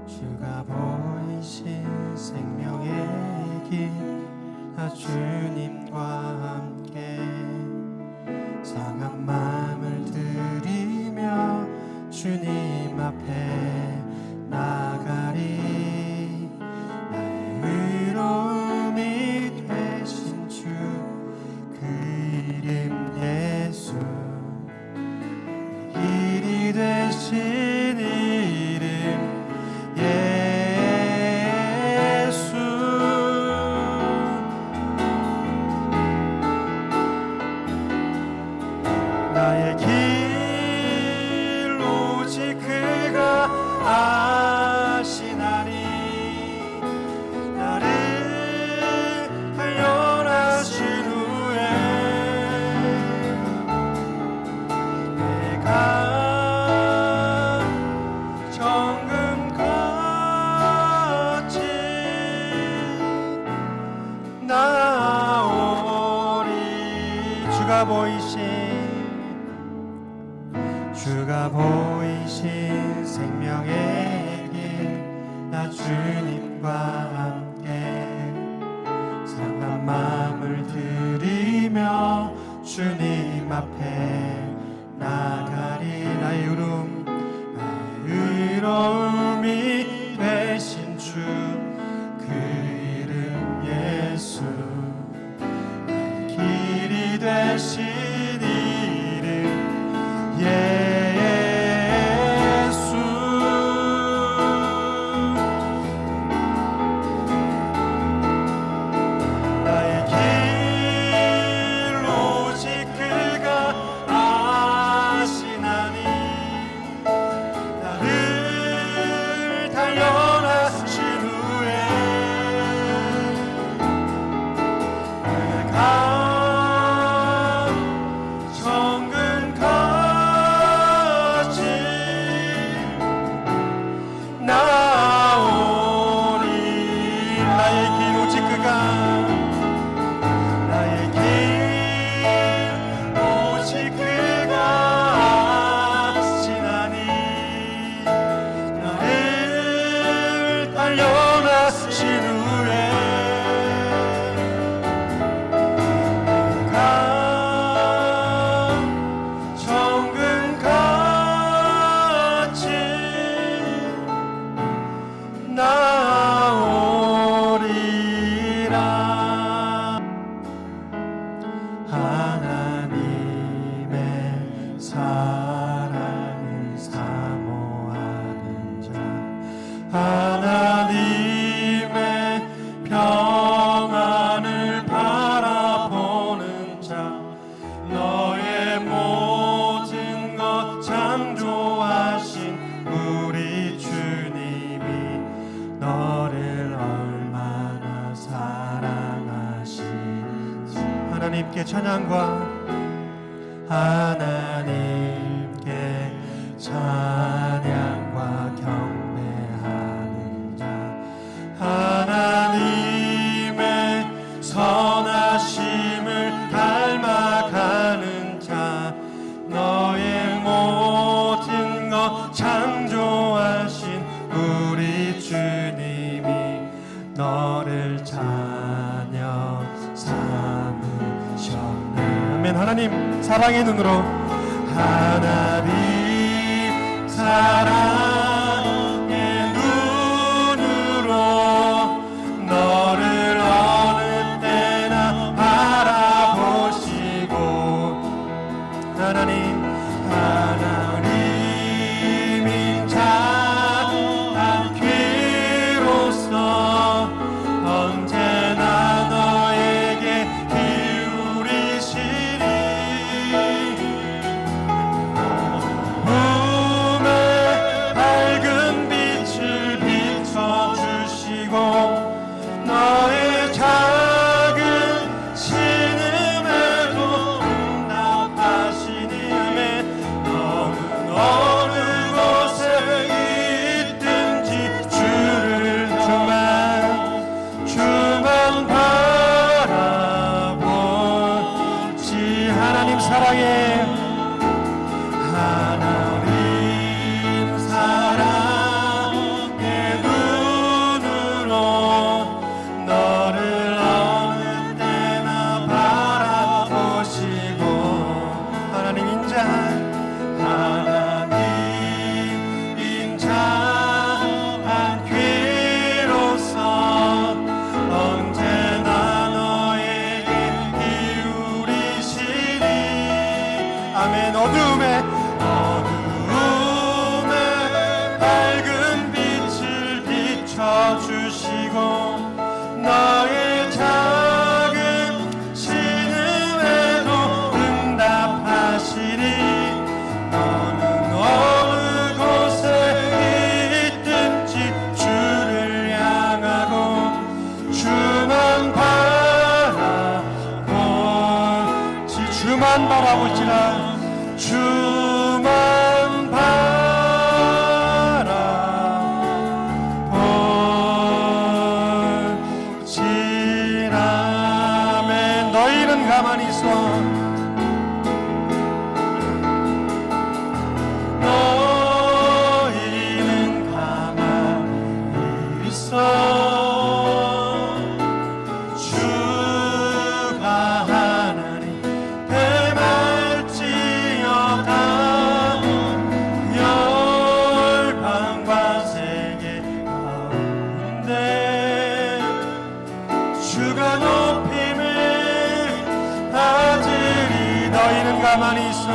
주가 보이신 생명의 길, 주님과 함께 상한 마음을 드리며 주님 앞에 나가리. 나의 의로움이 되신 주, 그 이름 예수, 길이 되신 이름 예수. 나의 길 오직 그가 아시나니, 나를 단련하신 후에 내가 정금같이 나오리. 주가 보이신 생명의 길, 나 주님과 함께 상한 마음을 드리며 주님 앞에 나가리. 나의 의로움이 되신 주, 그 이름 예수, 나의 길이 되신 이름 예수. 나의 길 오직 그가 아시나니, 나를 단련하신 후에 내가 정금같이 나오리. 나의 길 오직 그가, 나의 길 오직 그가 아시나니, 나를 단련하신 후에 내가 정금같이 나오리라. 하나님의 사랑을 사모하는 자, 하나님의 평안을 바라보는 자, 너의 모든 것 창조하신 우리 주님이 너를 얼마나 사랑하시는지. 하나님께 찬양과 하나님께 찬양과 경배하는 자, 하나님의 선하심을 닮아가는 자, 너의 모든 것 창조하신 우리 주님이 너를 자녀 삼으셨네. 아멘. 하나님 사랑의 눈으로, 하나님 사랑의 눈으로 너를 어느 때나 바라보시고, 하나님인 자한 귀로서 언제나 너에게 기울이시리. 꿈에 주시고 너의 작은 신음에도 응답하시리. 너는 어느 곳에 있든지 주를 향하고 주만 바라볼지라. 주만 바라볼지라. 너희는 가만히 있어. 너희는 가만히 있어. 주가 하나님 대말지어다. 열방과 세계 가운데 주가 높임을 받으리. 너희는 가만히 있어.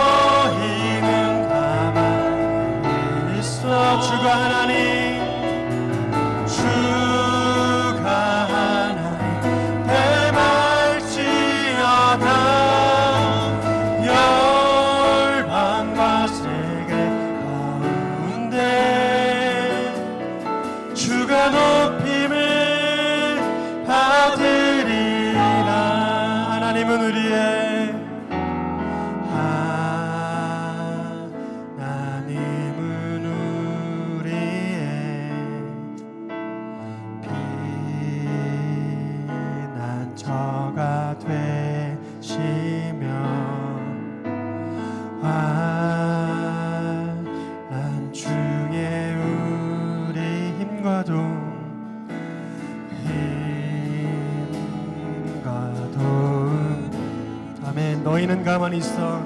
너희는 가만히 있어. 주가 하나님, 주가 하나님 대말지어다. 열방과 세계 가운데 주가 높임을 받으리라. 하나님은 우리의 피난처가 되시며 환난 중에 우리 힘과 도움. 아멘. 너희는 가만히 있어.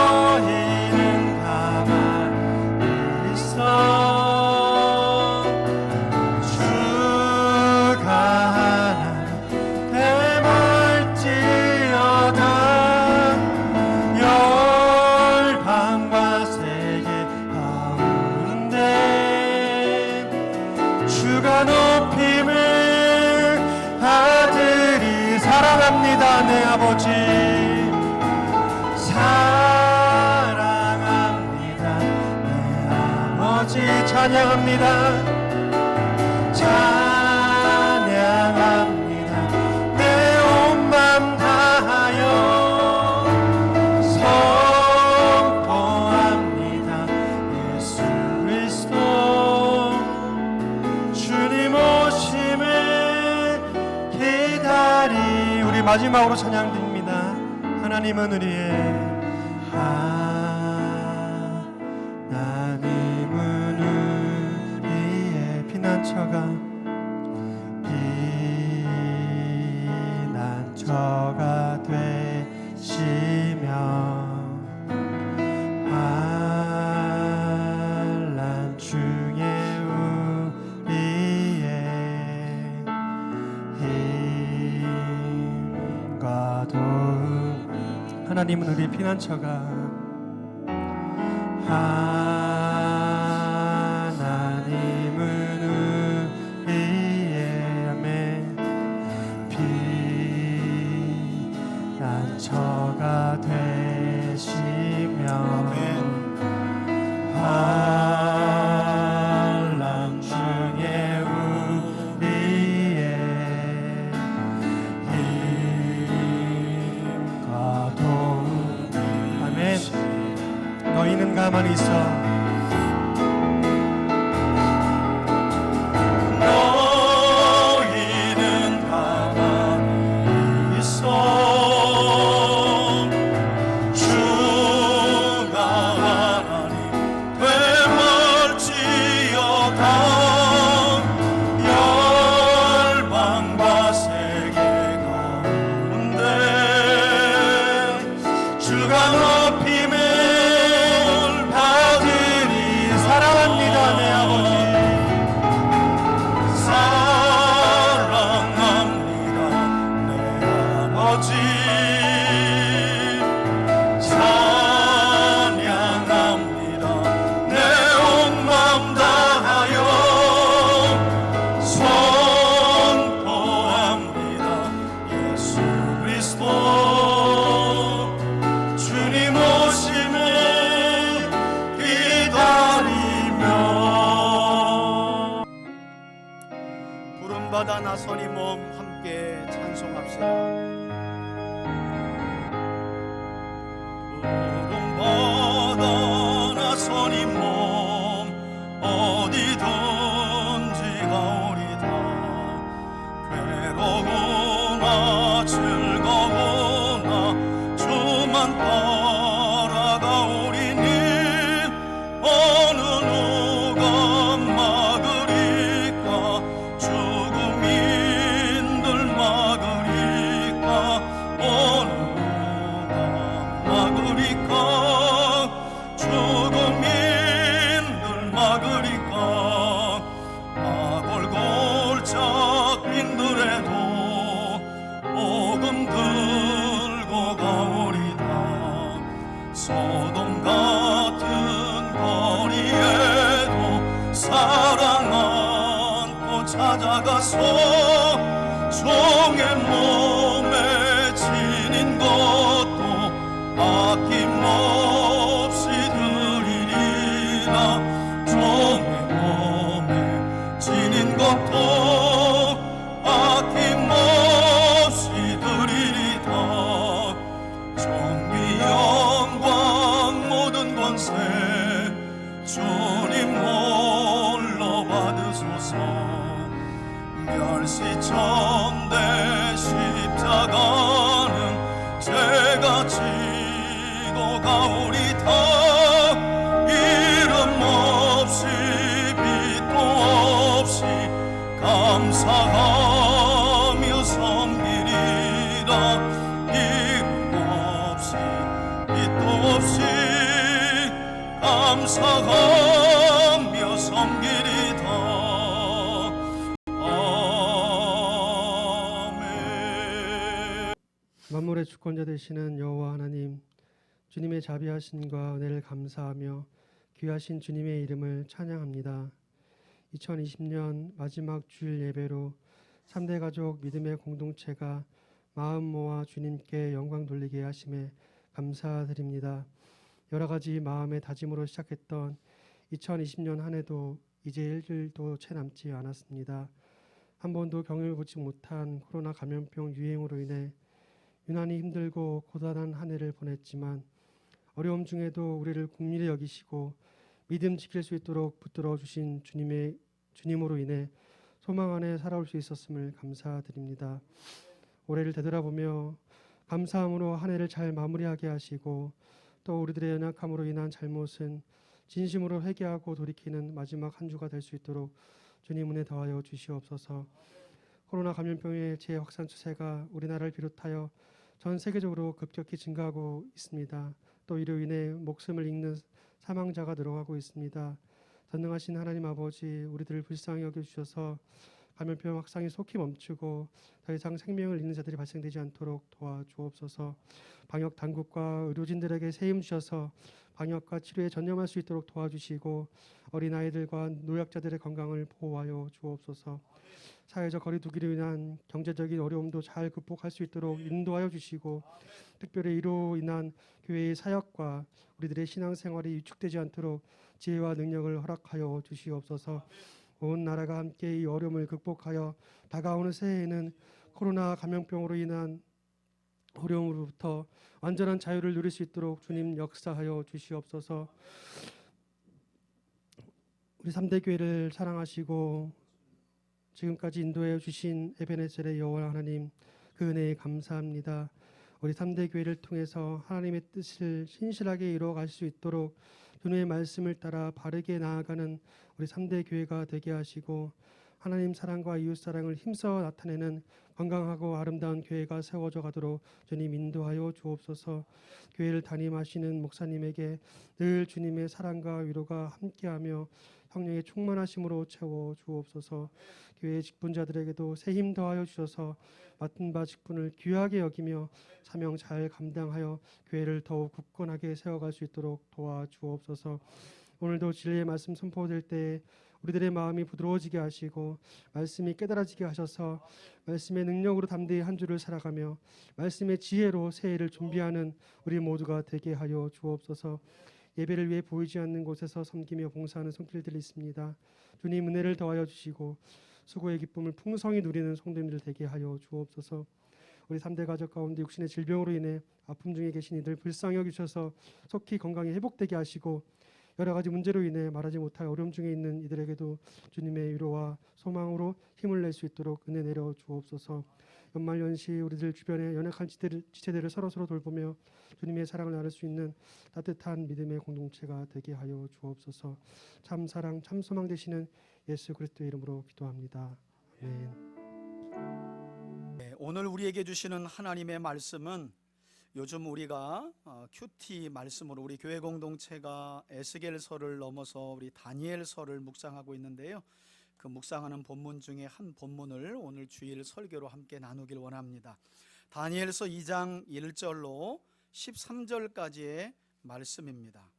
너희는 가만히 있어. 주가 하나님 대말지어다. 열방과 세계 가운데 주가 높임을 받으리. 사랑합니다 내 아버지. 사랑합니다 내 아버지. 찬양합니다. 찬양합니다 내 온 맘 다하여. 선포합니다 예수 그리스도. 주님 오심을 기다리. 우리 마지막으로 찬양드립니다. 하나님은 우리의 하나님은 우리의 피난처가 되시며 환난 중에 우리의 힘과 도움. 하나님은 우리의 피난처가 하나님은 우리의 아멘 피난처가 되시며 환난 중에 우리의 힘과 도움. 아멘. 너희는 가만히 있어. 구름보다 나서니 몸 어디든지 가오리다. 괴로우나 즐거우나 주만 따라가오리니 어느 누가 막으리까. 죽음인들 막으리까. 어느 누가 막으리까. 죽음인들 막으리까. 아골골짝 빈들에도 복음 들고 가오리다. 소돔 같은 거리에도 사랑 안고 찾아가서 종의 몸에 지닌 것도 아낌없이 드리리라. 종의 몸에 지닌 것도 아낌없이 드리리다. 존귀 영광 모든 권세 주님 홀로 받으소서. 멸시천대 십자가는 제가 지고 가오리다. 이름 없이 빛도 없이 감사하며 섬기리라. 이름 없이 빛도 없이 감사하며 섬기리다. 아멘. 만물의 주권자 되시는 여호와 하나님, 주님의 자비하심과 은혜를 감사하며 귀하신 주님의 이름을 찬양합니다. 2020년 마지막 주일 예배로 3대 가족 믿음의 공동체가 마음 모아 주님께 영광 돌리게 하심에 감사드립니다. 여러 가지 마음의 다짐으로 시작했던 2020년 한 해도 이제 일주일도 채 남지 않았습니다. 한 번도 경을 보지 못한 코로나 감염병 유행으로 인해 유난히 힘들고 고단한 한 해를 보냈지만 어려움 중에도 우리를 긍휼히 여기시고 믿음 지킬 수 있도록 붙들어 주신 주님으로 인해 소망 안에 살아올 수 있었음을 감사드립니다. 올해를 되돌아보며 감사함으로 한 해를 잘 마무리하게 하시고 또 우리들의 연약함으로 인한 잘못은 진심으로 회개하고 돌이키는 마지막 한 주가 될 수 있도록 주님 은혜 더하여 주시옵소서. 코로나 감염병의 재확산 추세가 우리나라를 비롯하여 전 세계적으로 급격히 증가하고 있습니다. 또 이로 인해 목숨을 잃는 사망자가 늘어가고 있습니다. 전능하신 하나님 아버지, 우리들을 불쌍히 여겨주셔서 감염병 확산이 속히 멈추고 더 이상 생명을 잃는 자들이 발생되지 않도록 도와주옵소서. 방역 당국과 의료진들에게 세임 주셔서 방역과 치료에 전념할 수 있도록 도와주시고 어린아이들과 노약자들의 건강을 보호하여 주옵소서. 사회적 거리두기로 인한 경제적인 어려움도 잘 극복할 수 있도록 인도하여 주시고 특별히 이로 인한 교회의 사역과 우리들의 신앙생활이 위축되지 않도록 지혜와 능력을 허락하여 주시옵소서. 온 나라가 함께 이 어려움을 극복하여 다가오는 새해에는 코로나 감염병으로 인한 어려움으로부터 완전한 자유를 누릴 수 있도록 주님 역사하여 주시옵소서. 우리 3대 교회를 사랑하시고 지금까지 인도해 주신 에베네셀의 여호와 하나님, 그 은혜에 감사합니다. 우리 3대 교회를 통해서 하나님의 뜻을 신실하게 이루어갈 수 있도록 주님의 말씀을 따라 바르게 나아가는 우리 3대 교회가 되게 하시고 하나님 사랑과 이웃 사랑을 힘써 나타내는 건강하고 아름다운 교회가 세워져 가도록 주님 인도하여 주옵소서. 교회를 담임하시는 목사님에게 늘 주님의 사랑과 위로가 함께하며 성령의 충만하심으로 채워 주옵소서. 교회 직분자들에게도 새 힘 더하여 주셔서 맡은 바 직분을 귀하게 여기며 사명 잘 감당하여 교회를 더욱 굳건하게 세워갈 수 있도록 도와주옵소서. 오늘도 진리의 말씀 선포될 때 우리들의 마음이 부드러워지게 하시고 말씀이 깨달아지게 하셔서 말씀의 능력으로 담대히 한 주를 살아가며 말씀의 지혜로 새해를 준비하는 우리 모두가 되게 하여 주옵소서. 예배를 위해 보이지 않는 곳에서 섬기며 봉사하는 손길들이 있습니다. 주님 은혜를 더하여 주시고 수고의 기쁨을 풍성히 누리는 성도님들 되게 하여 주옵소서. 우리 3대 가족 가운데 육신의 질병으로 인해 아픔 중에 계신 이들 불쌍히 여기셔서 속히 건강히 회복되게 하시고 여러 가지 문제로 인해 말하지 못할 어려움 중에 있는 이들에게도 주님의 위로와 소망으로 힘을 낼 수 있도록 은혜 내려 주옵소서. 연말연시 우리들 주변에 연약한 지체들을 서로서로 돌보며 주님의 사랑을 나눌 수 있는 따뜻한 믿음의 공동체가 되게 하여 주옵소서. 참 사랑 참 소망 되시는 예수 그리스도의 이름으로 기도합니다. 아멘. 네, 오늘 우리에게 주시는 하나님의 말씀은 요즘 우리가 큐티 말씀으로 우리 교회 공동체가 에스겔서를 넘어서 우리 다니엘서를 묵상하고 있는데요. 그 묵상하는 본문 중에 한 본문을 오늘 주일 설교로 함께 나누길 원합니다. 다니엘서 2장 1절로 13절까지의 말씀입니다.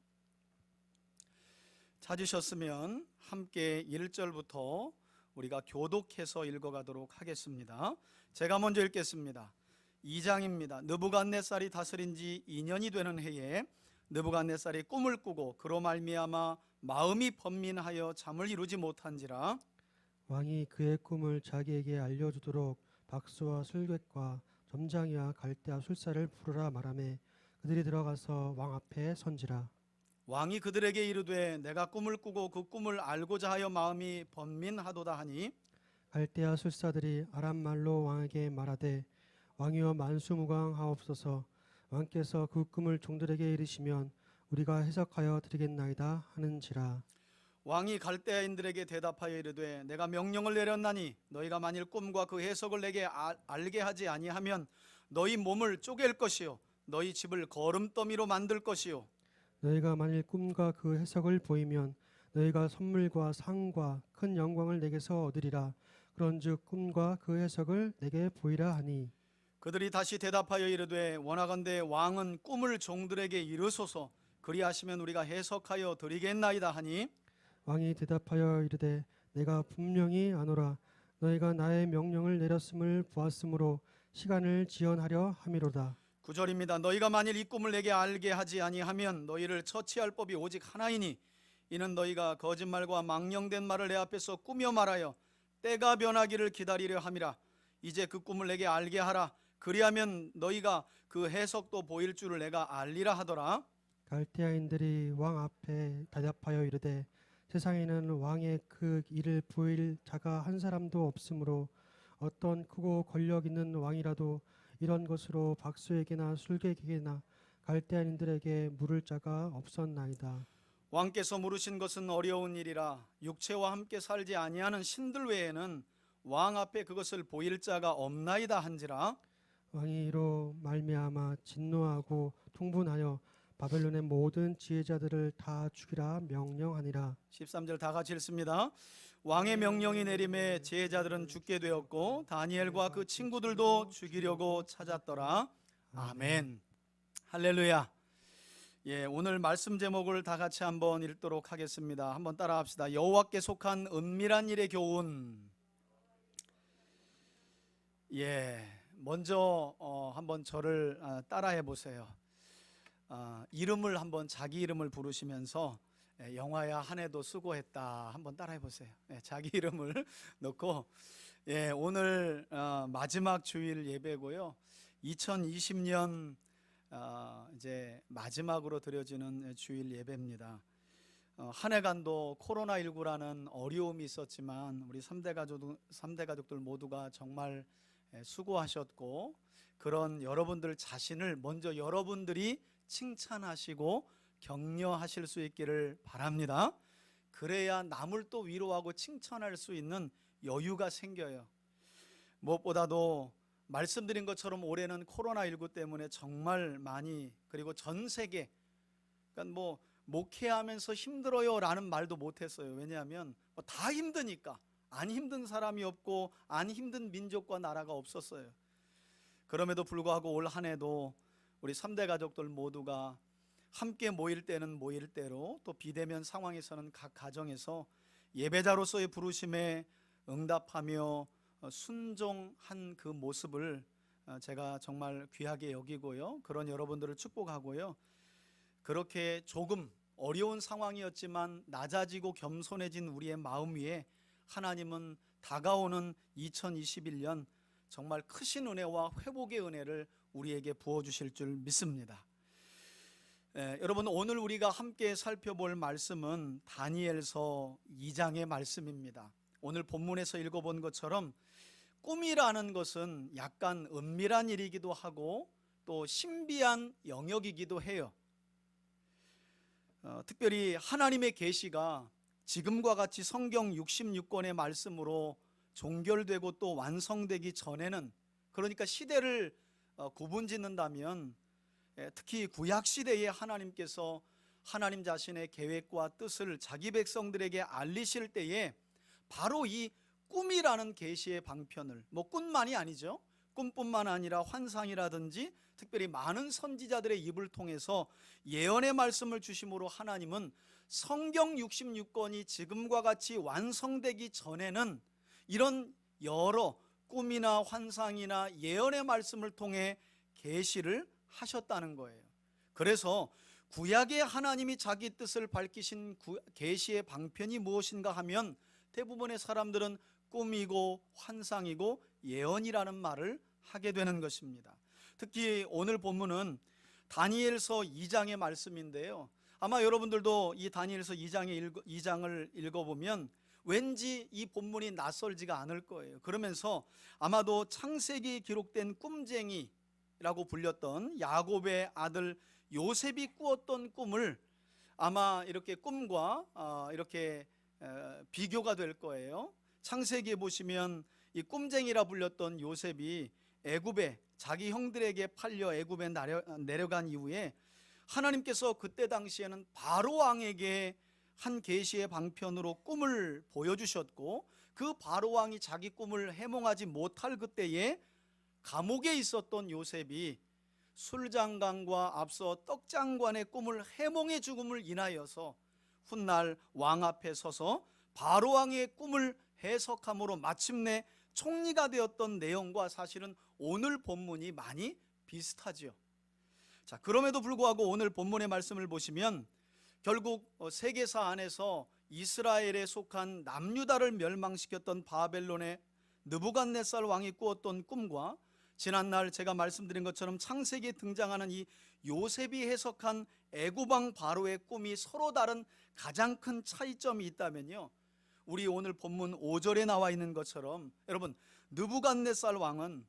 찾으셨으면 함께 1절부터 우리가 교독해서 읽어가도록 하겠습니다. 제가 먼저 읽겠습니다. 2장입니다. 느부갓네살이 다스린 지 2년이 되는 해에 느부갓네살이 꿈을 꾸고 그로 말미암아 마음이 번민하여 잠을 이루지 못한지라 왕이 그의 꿈을 자기에게 알려주도록 박수와 술객과 점장이와 갈대아 술사를 부르라 말하매 그들이 들어가서 왕 앞에 선지라. 왕이 그들에게 이르되 내가 꿈을 꾸고 그 꿈을 알고자 하여 마음이 번민하도다 하니 갈대아 술사들이 아람 말로 왕에게 말하되 왕이여 만수무강하옵소서. 왕께서 그 꿈을 종들에게 이르시면 우리가 해석하여 드리겠나이다 하는지라. 왕이 갈대아인들에게 대답하여 이르되 내가 명령을 내렸나니 너희가 만일 꿈과 그 해석을 내게 알게 하지 아니하면 너희 몸을 쪼갤 것이요 너희 집을 거름더미로 만들 것이요 너희가 만일 꿈과 그 해석을 보이면 너희가 선물과 상과 큰 영광을 내게서 얻으리라. 그런즉 꿈과 그 해석을 내게 보이라 하니 그들이 다시 대답하여 이르되 원하건대 왕은 꿈을 종들에게 이르소서 그리하시면 우리가 해석하여 드리겠나이다 하니 왕이 대답하여 이르되 내가 분명히 아노라. 너희가 나의 명령을 내렸음을 보았으므로 시간을 지연하려 함이로다. 9절입니다. 너희가 만일 이 꿈을 내게 알게 하지 아니하면 너희를 처치할 법이 오직 하나이니 이는 너희가 거짓말과 망령된 말을 내 앞에서 꾸며 말하여 때가 변하기를 기다리려 함이라. 이제 그 꿈을 내게 알게 하라. 그리하면 너희가 그 해석도 보일 줄을 내가 알리라 하더라. 갈대아인들이 왕 앞에 대답하여 이르되 세상에는 왕의 그 일을 보일 자가 한 사람도 없으므로 어떤 크고 권력 있는 왕이라도 이런 것으로 박수에게나 술객에게나 갈대아인들에게 물을 자가 없었나이다. 왕께서 물으신 것은 어려운 일이라 육체와 함께 살지 아니하는 신들 외에는 왕 앞에 그것을 보일 자가 없나이다 한지라. 왕이 이로 말미암아 진노하고 통분하여 바벨론의 모든 지혜자들을 다 죽이라 명령하니라. 13절 다 같이 읽습니다. 왕의 명령이 내림에 제자들은 죽게 되었고 다니엘과 그 친구들도 죽이려고 찾았더라. 아멘. 할렐루야. 오늘 말씀 제목을 다 같이 한번 읽도록 하겠습니다. 한번 따라합시다. 여호와께 속한 은밀한 일의 교훈. 먼저 한번 저를 따라해 보세요. 이름을 한번 자기 이름을 부르시면서 영화야 한 해도 수고했다 한번 따라해 보세요. 자기 이름을 넣고 오늘 마지막 주일 예배고요. 2020년 이제 마지막으로 드려지는 주일 예배입니다. 한 해간도 코로나19라는 어려움이 있었지만 우리 3대 가족들 모두가 정말 수고하셨고 그런 여러분들 자신을 먼저 여러분들이 칭찬하시고 격려하실 수 있기를 바랍니다. 그래야 남을 또 위로하고 칭찬할 수 있는 여유가 생겨요. 무엇보다도 말씀드린 것처럼 올해는 코로나19 때문에 정말 많이 그리고 전 세계 그러니까 목회하면서 힘들어요 라는 말도 못했어요. 왜냐하면 다 힘드니까 안 힘든 사람이 없고 안 힘든 민족과 나라가 없었어요. 그럼에도 불구하고 올 한 해도 우리 3대 가족들 모두가 함께 모일 때는 모일 대로 또 비대면 상황에서는 각 가정에서 예배자로서의 부르심에 응답하며 순종한 그 모습을 제가 정말 귀하게 여기고요. 그런 여러분들을 축복하고요. 그렇게 조금 어려운 상황이었지만 낮아지고 겸손해진 우리의 마음 위에 하나님은 다가오는 2021년 정말 크신 은혜와 회복의 은혜를 우리에게 부어주실 줄 믿습니다. 여러분, 오늘 우리가 함께 살펴볼 말씀은 다니엘서 2장의 말씀입니다. 오늘 본문에서 읽어본 것처럼 꿈이라는 것은 약간 은밀한 일이기도 하고 또 신비한 영역이기도 해요. 특별히 하나님의 계시가 지금과 같이 성경 66권의 말씀으로 종결되고 또 완성되기 전에는, 그러니까 시대를 구분짓는다면 특히 구약시대에 하나님께서 하나님 자신의 계획과 뜻을 자기 백성들에게 알리실 때에 바로 이 꿈이라는 계시의 방편을, 꿈만이 아니죠, 꿈뿐만 아니라 환상이라든지 특별히 많은 선지자들의 입을 통해서 예언의 말씀을 주심으로 하나님은 성경 66권이 지금과 같이 완성되기 전에는 이런 여러 꿈이나 환상이나 예언의 말씀을 통해 계시를 하셨다는 거예요. 그래서 구약의 하나님이 자기 뜻을 밝히신 계시의 방편이 무엇인가 하면 대부분의 사람들은 꿈이고 환상이고 예언이라는 말을 하게 되는 것입니다. 특히 오늘 본문은 다니엘서 2장의 말씀인데요, 아마 여러분들도 이 다니엘서 2장을 읽어보면 왠지 이 본문이 낯설지가 않을 거예요. 그러면서 아마도 창세기에 기록된 꿈쟁이라고 불렸던 야곱의 아들 요셉이 꾸었던 꿈을 아마 이렇게 꿈과 이렇게 비교가 될 거예요. 창세기에 보시면 이 꿈쟁이라 불렸던 요셉이 애굽에 자기 형들에게 팔려 애굽에 내려간 이후에 하나님께서 그때 당시에는 바로 왕에게 한 계시의 방편으로 꿈을 보여주셨고, 그 바로 왕이 자기 꿈을 해몽하지 못할 그때에 감옥에 있었던 요셉이 술장관과 앞서 떡장관의 꿈을 해몽해 죽음을 인하여서 훗날 왕 앞에 서서 바로 왕의 꿈을 해석함으로 마침내 총리가 되었던 내용과 사실은 오늘 본문이 많이 비슷하죠. 자, 그럼에도 불구하고 오늘 본문의 말씀을 보시면 결국 세계사 안에서 이스라엘에 속한 남유다를 멸망시켰던 바벨론의 느부갓네살 왕이 꾸었던 꿈과 지난날 제가 말씀드린 것처럼 창세기에 등장하는 이 요셉이 해석한 애굽 왕 바로의 꿈이 서로 다른 가장 큰 차이점이 있다면요, 우리 오늘 본문 5절에 나와 있는 것처럼 여러분, 느부갓네살 왕은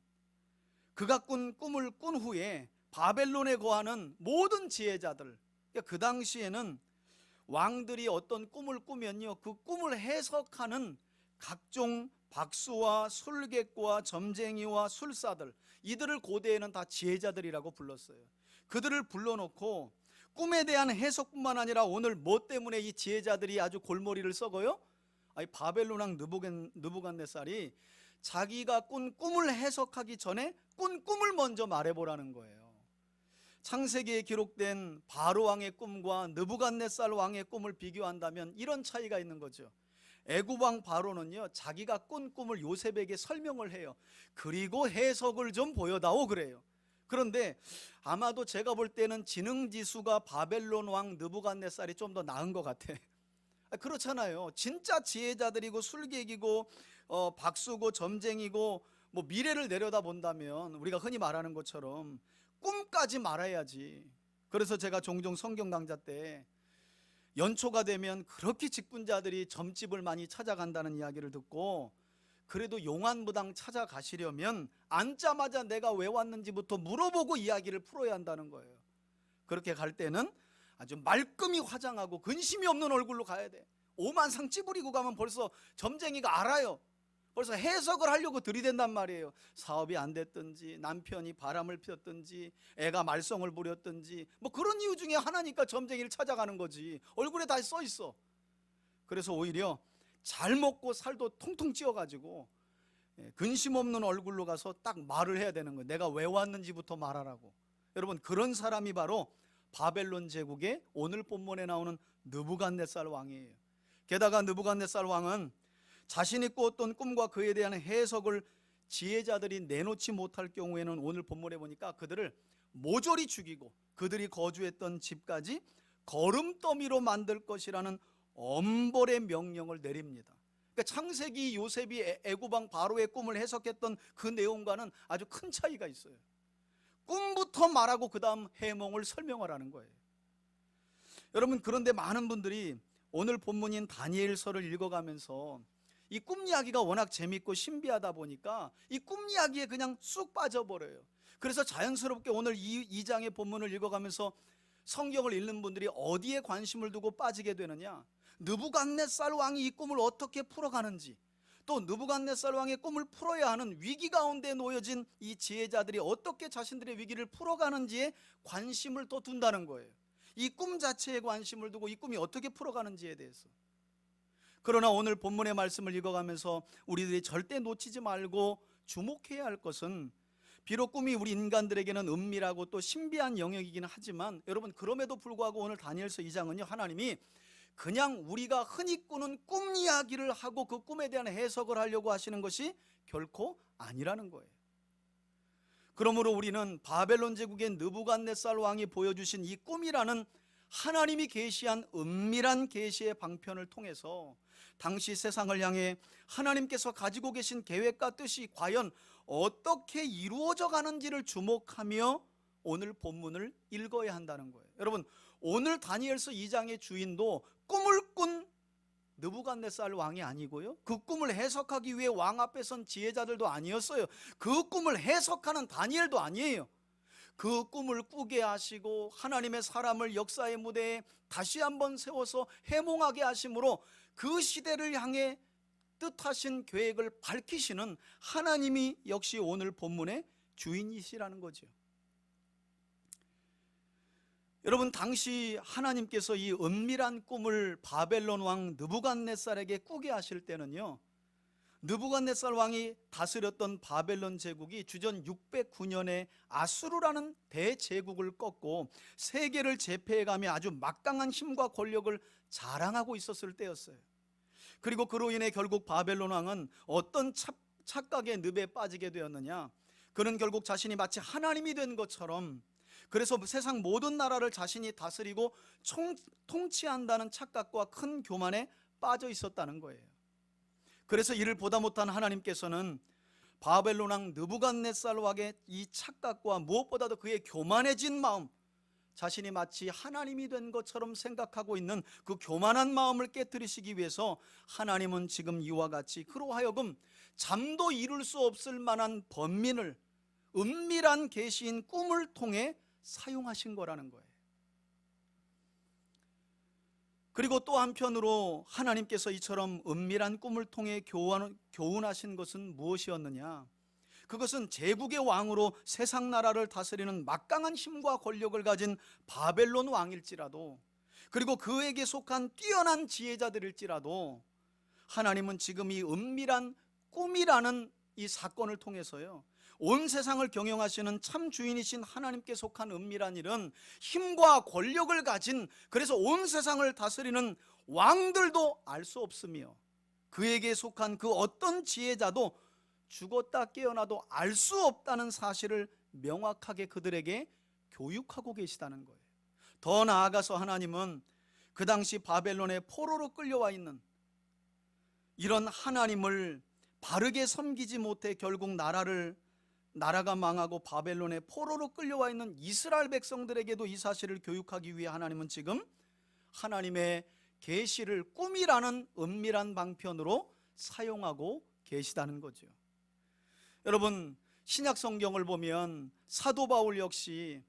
그가 꾼 꿈을 꾼 후에 바벨론에 거하는 모든 지혜자들, 그 당시에는 왕들이 어떤 꿈을 꾸면요, 그 꿈을 해석하는 각종 박수와 술객과 점쟁이와 술사들, 이들을 고대에는 다 지혜자들이라고 불렀어요. 그들을 불러놓고 꿈에 대한 해석뿐만 아니라 오늘 뭐 때문에 이 지혜자들이 아주 골머리를 썩어요? 바벨론 왕 느부갓네살이 자기가 꾼 꿈을 해석하기 전에 꾼 꿈을 먼저 말해보라는 거예요. 창세기에 기록된 바로 왕의 꿈과 느부갓네살 왕의 꿈을 비교한다면 이런 차이가 있는 거죠. 애굽 왕 바로는요, 자기가 꾼 꿈을 요셉에게 설명을 해요. 그리고 해석을 좀 보여다오 그래요. 그런데 아마도 제가 볼 때는 지능지수가 바벨론 왕 느부갓네살이 좀 더 나은 것 같아. 그렇잖아요. 진짜 지혜자들이고 술객이고 박수고 점쟁이고 미래를 내려다 본다면 우리가 흔히 말하는 것처럼 꿈까지 말아야지. 그래서 제가 종종 성경 강좌 때 연초가 되면 그렇게 직분자들이 점집을 많이 찾아간다는 이야기를 듣고, 그래도 용안무당 찾아가시려면 앉자마자 내가 왜 왔는지부터 물어보고 이야기를 풀어야 한다는 거예요. 그렇게 갈 때는 아주 말끔히 화장하고 근심이 없는 얼굴로 가야 돼. 오만상 찌부리고 가면 벌써 점쟁이가 알아요. 벌써 해석을 하려고 들이댄단 말이에요. 사업이 안 됐든지 남편이 바람을 피웠든지 애가 말썽을 부렸든지 그런 이유 중에 하나니까 점쟁이를 찾아가는 거지. 얼굴에 다 써 있어. 그래서 오히려 잘 먹고 살도 통통 찌어가지고 근심 없는 얼굴로 가서 딱 말을 해야 되는 거예요. 내가 왜 왔는지부터 말하라고. 여러분, 그런 사람이 바로 바벨론 제국의 오늘 본문에 나오는 느부갓네살 왕이에요. 게다가 느부갓네살 왕은 자신이 꾸었던 꿈과 그에 대한 해석을 지혜자들이 내놓지 못할 경우에는 오늘 본문에 보니까 그들을 모조리 죽이고 그들이 거주했던 집까지 거름더미로 만들 것이라는 엄벌의 명령을 내립니다. 그러니까 창세기 요셉이 애굽 왕 바로의 꿈을 해석했던 그 내용과는 아주 큰 차이가 있어요. 꿈부터 말하고 그 다음 해몽을 설명하라는 거예요. 여러분, 그런데 많은 분들이 오늘 본문인 다니엘서를 읽어가면서 이 꿈 이야기가 워낙 재밌고 신비하다 보니까 이 꿈 이야기에 그냥 쑥 빠져버려요. 그래서 자연스럽게 오늘 이 장의 본문을 읽어가면서 성경을 읽는 분들이 어디에 관심을 두고 빠지게 되느냐, 느부갓네살 왕이 이 꿈을 어떻게 풀어가는지, 또 느부갓네살 왕의 꿈을 풀어야 하는 위기 가운데 놓여진 이 지혜자들이 어떻게 자신들의 위기를 풀어가는지에 관심을 또 둔다는 거예요. 이 꿈 자체에 관심을 두고 이 꿈이 어떻게 풀어가는지에 대해서. 그러나 오늘 본문의 말씀을 읽어가면서 우리들이 절대 놓치지 말고 주목해야 할 것은, 비록 꿈이 우리 인간들에게는 은밀하고 또 신비한 영역이기는 하지만, 여러분, 그럼에도 불구하고 오늘 다니엘서 2장은요, 하나님이 그냥 우리가 흔히 꾸는 꿈 이야기를 하고 그 꿈에 대한 해석을 하려고 하시는 것이 결코 아니라는 거예요. 그러므로 우리는 바벨론 제국의 느부갓네살 왕이 보여주신 이 꿈이라는 하나님이 계시한 은밀한 계시의 방편을 통해서 당시 세상을 향해 하나님께서 가지고 계신 계획과 뜻이 과연 어떻게 이루어져 가는지를 주목하며 오늘 본문을 읽어야 한다는 거예요. 여러분, 오늘 다니엘서 2장의 주인도 꿈을 꾼 느부갓네살 왕이 아니고요, 그 꿈을 해석하기 위해 왕 앞에 선 지혜자들도 아니었어요. 그 꿈을 해석하는 다니엘도 아니에요. 그 꿈을 꾸게 하시고 하나님의 사람을 역사의 무대에 다시 한번 세워서 해몽하게 하심으로 그 시대를 향해 뜻하신 계획을 밝히시는 하나님이 역시 오늘 본문의 주인이시라는 거죠. 여러분, 당시 하나님께서 이 은밀한 꿈을 바벨론 왕 느부갓네살에게 꾸게 하실 때는요, 느부갓네살 왕이 다스렸던 바벨론 제국이 주전 609년에 아수르라는 대제국을 꺾고 세계를 제패해가며 아주 막강한 힘과 권력을 자랑하고 있었을 때였어요. 그리고 그로 인해 결국 바벨론 왕은 어떤 착각의 늪에 빠지게 되었느냐, 그는 결국 자신이 마치 하나님이 된 것처럼, 그래서 세상 모든 나라를 자신이 다스리고 통치한다는 착각과 큰 교만에 빠져 있었다는 거예요. 그래서 이를 보다 못한 하나님께서는 바벨론 왕 느부갓네살 왕의 이 착각과 무엇보다도 그의 교만해진 마음, 자신이 마치 하나님이 된 것처럼 생각하고 있는 그 교만한 마음을 깨뜨리시기 위해서 하나님은 지금 이와 같이 그로 하여금 잠도 이룰 수 없을 만한 번민을, 은밀한 계시인 꿈을 통해 사용하신 거라는 거예요. 그리고 또 한편으로 하나님께서 이처럼 은밀한 꿈을 통해 교훈하신 것은 무엇이었느냐, 그것은 제국의 왕으로 세상 나라를 다스리는 막강한 힘과 권력을 가진 바벨론 왕일지라도, 그리고 그에게 속한 뛰어난 지혜자들일지라도, 하나님은 지금 이 은밀한 꿈이라는 이 사건을 통해서요, 온 세상을 경영하시는 참 주인이신 하나님께 속한 은밀한 일은 힘과 권력을 가진, 그래서 온 세상을 다스리는 왕들도 알 수 없으며 그에게 속한 그 어떤 지혜자도 죽었다 깨어나도 알 수 없다는 사실을 명확하게 그들에게 교육하고 계시다는 거예요. 더 나아가서 하나님은 그 당시 바벨론의 포로로 끌려와 있는 이런 하나님을 바르게 섬기지 못해 결국 나라가 망하고 바벨론의 포로로 끌려와 있는 이스라엘 백성들에게도 이 사실을 교육하기 위해 하나님은 지금 하나님의 계시를 꿈이라는 은밀한 방편으로 사용하고 계시다는 거죠. 여러분, 신약 성경을 보면 사도 바울 역시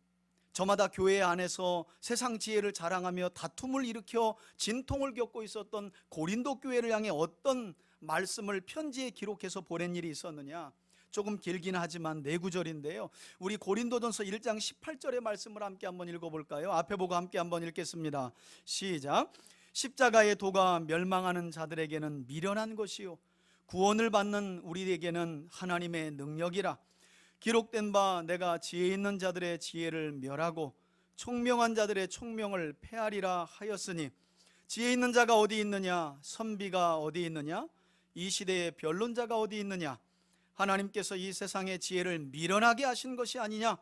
저마다 교회 안에서 세상 지혜를 자랑하며 다툼을 일으켜 진통을 겪고 있었던 고린도 교회를 향해 어떤 말씀을 편지에 기록해서 보낸 일이 있었느냐, 조금 길긴 하지만 4구절인데요, 우리 고린도전서 1장 18절의 말씀을 함께 한번 읽어볼까요? 앞에 보고 함께 한번 읽겠습니다. 시작. 십자가의 도가 멸망하는 자들에게는 미련한 것이요 구원을 받는 우리에게는 하나님의 능력이라. 기록된 바 내가 지혜 있는 자들의 지혜를 멸하고 총명한 자들의 총명을 폐하리라 하였으니, 지혜 있는 자가 어디 있느냐, 선비가 어디 있느냐, 이 시대의 변론자가 어디 있느냐. 하나님께서 이 세상의 지혜를 미련하게 하신 것이 아니냐.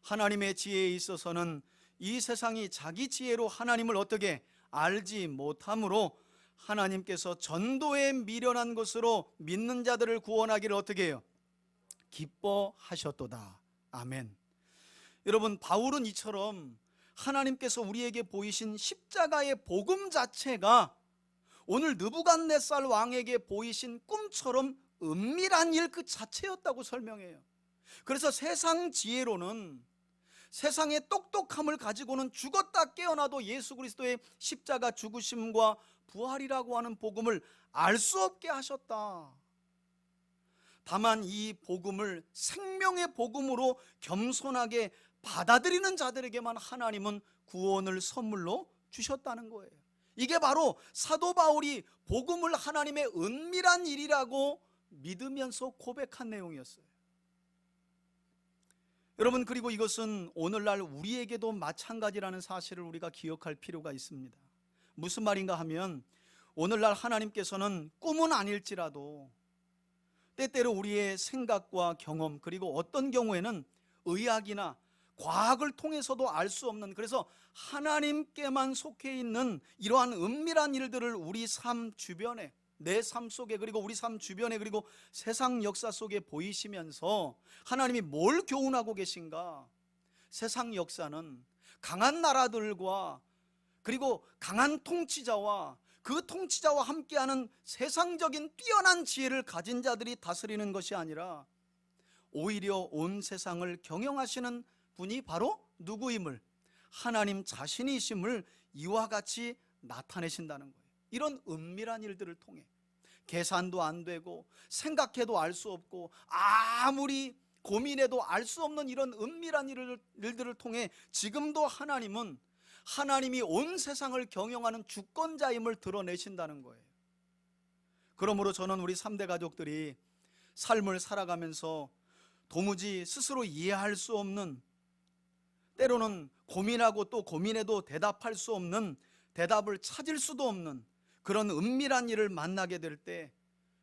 하나님의 지혜에 있어서는 이 세상이 자기 지혜로 하나님을 어떻게 알지 못하므로 하나님께서 전도에 미련한 것으로 믿는 자들을 구원하기를 어떻게 해요? 기뻐하셨도다. 아멘. 여러분, 바울은 이처럼 하나님께서 우리에게 보이신 십자가의 복음 자체가 오늘 느부갓네살 왕에게 보이신 꿈처럼 은밀한 일 그 자체였다고 설명해요. 그래서 세상 지혜로는, 세상의 똑똑함을 가지고는 죽었다 깨어나도 예수 그리스도의 십자가 죽으심과 부활이라고 하는 복음을 알 수 없게 하셨다. 다만 이 복음을 생명의 복음으로 겸손하게 받아들이는 자들에게만 하나님은 구원을 선물로 주셨다는 거예요. 이게 바로 사도 바울이 복음을 하나님의 은밀한 일이라고 믿으면서 고백한 내용이었어요. 여러분, 그리고 이것은 오늘날 우리에게도 마찬가지라는 사실을 우리가 기억할 필요가 있습니다. 무슨 말인가 하면, 오늘날 하나님께서는 꿈은 아닐지라도 때때로 우리의 생각과 경험, 그리고 어떤 경우에는 의학이나 과학을 통해서도 알 수 없는, 그래서 하나님께만 속해 있는 이러한 은밀한 일들을 우리 삶 주변에, 내 삶 속에, 그리고 우리 삶 주변에, 그리고 세상 역사 속에 보이시면서 하나님이 뭘 교훈하고 계신가? 세상 역사는 강한 나라들과 그리고 강한 통치자와 그 통치자와 함께하는 세상적인 뛰어난 지혜를 가진 자들이 다스리는 것이 아니라 오히려 온 세상을 경영하시는 분이 바로 누구임을, 하나님 자신이심을 이와 같이 나타내신다는 거예요. 이런 은밀한 일들을 통해, 계산도 안 되고 생각해도 알 수 없고 아무리 고민해도 알 수 없는 이런 은밀한 일들을 통해 지금도 하나님은 하나님이 온 세상을 경영하는 주권자임을 드러내신다는 거예요. 그러므로 저는 우리 3대 가족들이 삶을 살아가면서 도무지 스스로 이해할 수 없는, 때로는 고민하고 또 고민해도 대답할 수 없는, 대답을 찾을 수도 없는 그런 은밀한 일을 만나게 될 때,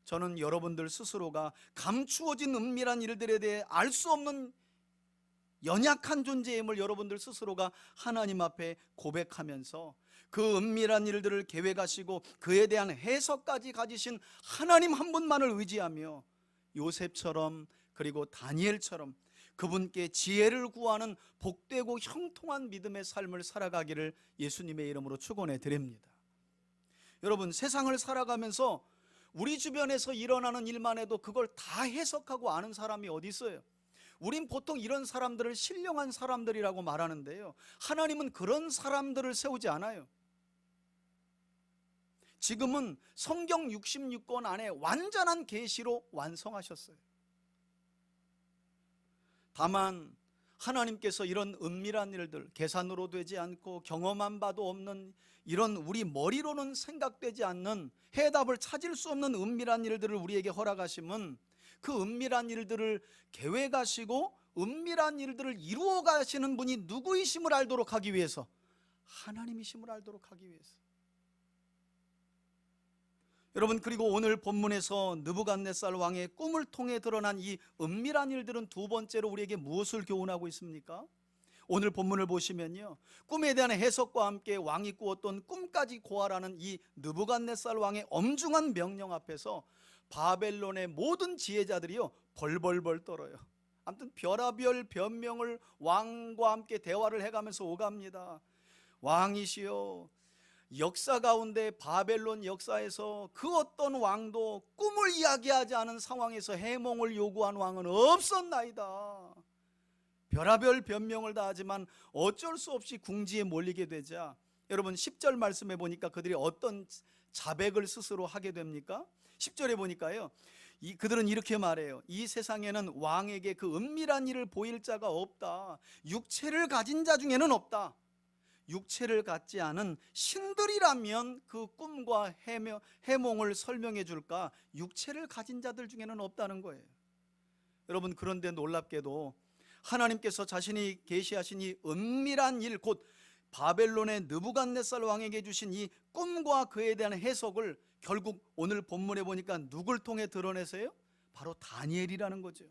저는 여러분들 스스로가 감추어진 은밀한 일들에 대해 알 수 없는 연약한 존재임을 여러분들 스스로가 하나님 앞에 고백하면서 그 은밀한 일들을 계획하시고 그에 대한 해석까지 가지신 하나님 한 분만을 의지하며 요셉처럼, 그리고 다니엘처럼 그분께 지혜를 구하는 복되고 형통한 믿음의 삶을 살아가기를 예수님의 이름으로 축원해 드립니다. 여러분, 세상을 살아가면서 우리 주변에서 일어나는 일만 해도 그걸 다 해석하고 아는 사람이 어디 있어요? 우린 보통 이런 사람들을 신령한 사람들이라고 말하는데요, 하나님은 그런 사람들을 세우지 않아요. 지금은 성경 66권 안에 완전한 계시로 완성하셨어요. 다만 하나님께서 이런 은밀한 일들, 계산으로 되지 않고 경험한 바도 없는 이런 우리 머리로는 생각되지 않는, 해답을 찾을 수 없는 은밀한 일들을 우리에게 허락하심은 그 은밀한 일들을 계획하시고 은밀한 일들을 이루어 가시는 분이 누구이심을 알도록 하기 위해서, 하나님이심을 알도록 하기 위해서. 여러분, 그리고 오늘 본문에서 느부갓네살 왕의 꿈을 통해 드러난 이 은밀한 일들은 두 번째로 우리에게 무엇을 교훈하고 있습니까? 오늘 본문을 보시면요, 꿈에 대한 해석과 함께 왕이 꾸었던 꿈까지 고하라는 이 느부갓네살 왕의 엄중한 명령 앞에서 바벨론의 모든 지혜자들이요 벌벌벌 떨어요. 아무튼 별하별 변명을 왕과 함께 대화를 해가면서 오갑니다. 왕이시여, 역사 가운데 바벨론 역사에서 그 어떤 왕도 꿈을 이야기하지 않은 상황에서 해몽을 요구한 왕은 없었나이다. 별하별 변명을 다 하지만 어쩔 수 없이 궁지에 몰리게 되자, 여러분 10절 말씀해 보니까 그들이 어떤 자백을 스스로 하게 됩니까? 10절에 보니까요, 그들은 이렇게 말해요. 이 세상에는 왕에게 그 은밀한 일을 보일 자가 없다. 육체를 가진 자 중에는 없다. 육체를 갖지 않은 신들이라면 그 꿈과 해몽을 설명해 줄까? 육체를 가진 자들 중에는 없다는 거예요. 여러분, 그런데 놀랍게도 하나님께서 자신이 계시하신 이 은밀한 일, 곧 바벨론의 느부갓네살 왕에게 주신 이 꿈과 그에 대한 해석을 결국 오늘 본문에 보니까 누굴 통해 드러내세요? 바로 다니엘이라는 거죠.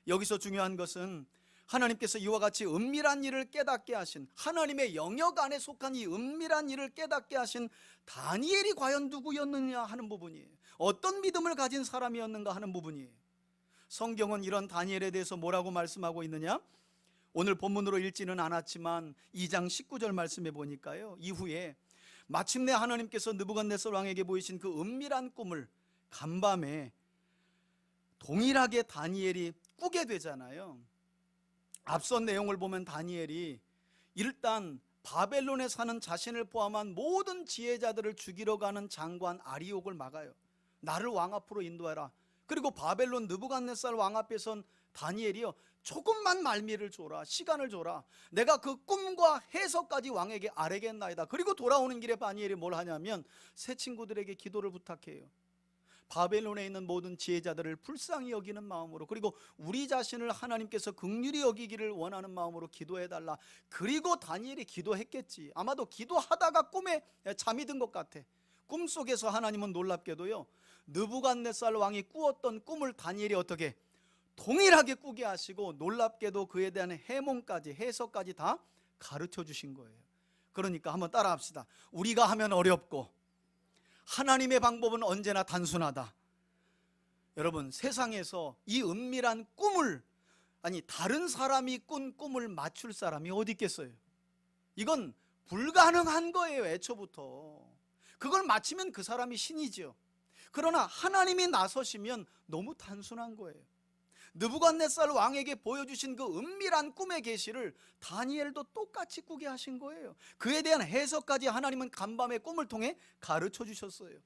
여기서 중요한 것은 하나님께서 이와 같이 은밀한 일을 깨닫게 하신, 하나님의 영역 안에 속한 이 은밀한 일을 깨닫게 하신 다니엘이 과연 누구였느냐 하는 부분이에요. 어떤 믿음을 가진 사람이었는가 하는 부분이에요. 성경은 이런 다니엘에 대해서 뭐라고 말씀하고 있느냐? 오늘 본문으로 읽지는 않았지만 2장 19절 말씀해 보니까요, 이후에 마침내 하나님께서 느부갓네살 왕에게 보이신 그 은밀한 꿈을 간밤에 동일하게 다니엘이 꾸게 되잖아요. 앞선 내용을 보면 다니엘이 일단 바벨론에 사는 자신을 포함한 모든 지혜자들을 죽이러 가는 장관 아리옥을 막아요. 나를 왕 앞으로 인도해라. 그리고 바벨론 느부갓네살 왕 앞에 선 다니엘이요, 조금만 말미를 줘라, 시간을 줘라, 내가 그 꿈과 해석까지 왕에게 아뢰겠나이다. 그리고 돌아오는 길에 다니엘이 뭘 하냐면 새 친구들에게 기도를 부탁해요. 바벨론에 있는 모든 지혜자들을 불쌍히 여기는 마음으로, 그리고 우리 자신을 하나님께서 긍휼히 여기기를 원하는 마음으로 기도해달라. 그리고 다니엘이 기도했겠지. 아마도 기도하다가 꿈에 잠이 든 것 같아. 꿈속에서 하나님은 놀랍게도요, 느부갓네살 왕이 꾸었던 꿈을 다니엘이 어떻게 동일하게 꾸게 하시고, 놀랍게도 그에 대한 해몽까지, 해석까지 다 가르쳐 주신 거예요. 그러니까 한번 따라 합시다. 우리가 하면 어렵고 하나님의 방법은 언제나 단순하다. 여러분, 세상에서 이 은밀한 꿈을, 아니 다른 사람이 꾼 꿈을 맞출 사람이 어디 있겠어요? 이건 불가능한 거예요. 애초부터 그걸 맞히면 그 사람이 신이죠. 그러나 하나님이 나서시면 너무 단순한 거예요. 느부갓네살 왕에게 보여주신 그 은밀한 꿈의 계시를 다니엘도 똑같이 꾸게 하신 거예요. 그에 대한 해석까지 하나님은 간밤에 꿈을 통해 가르쳐 주셨어요.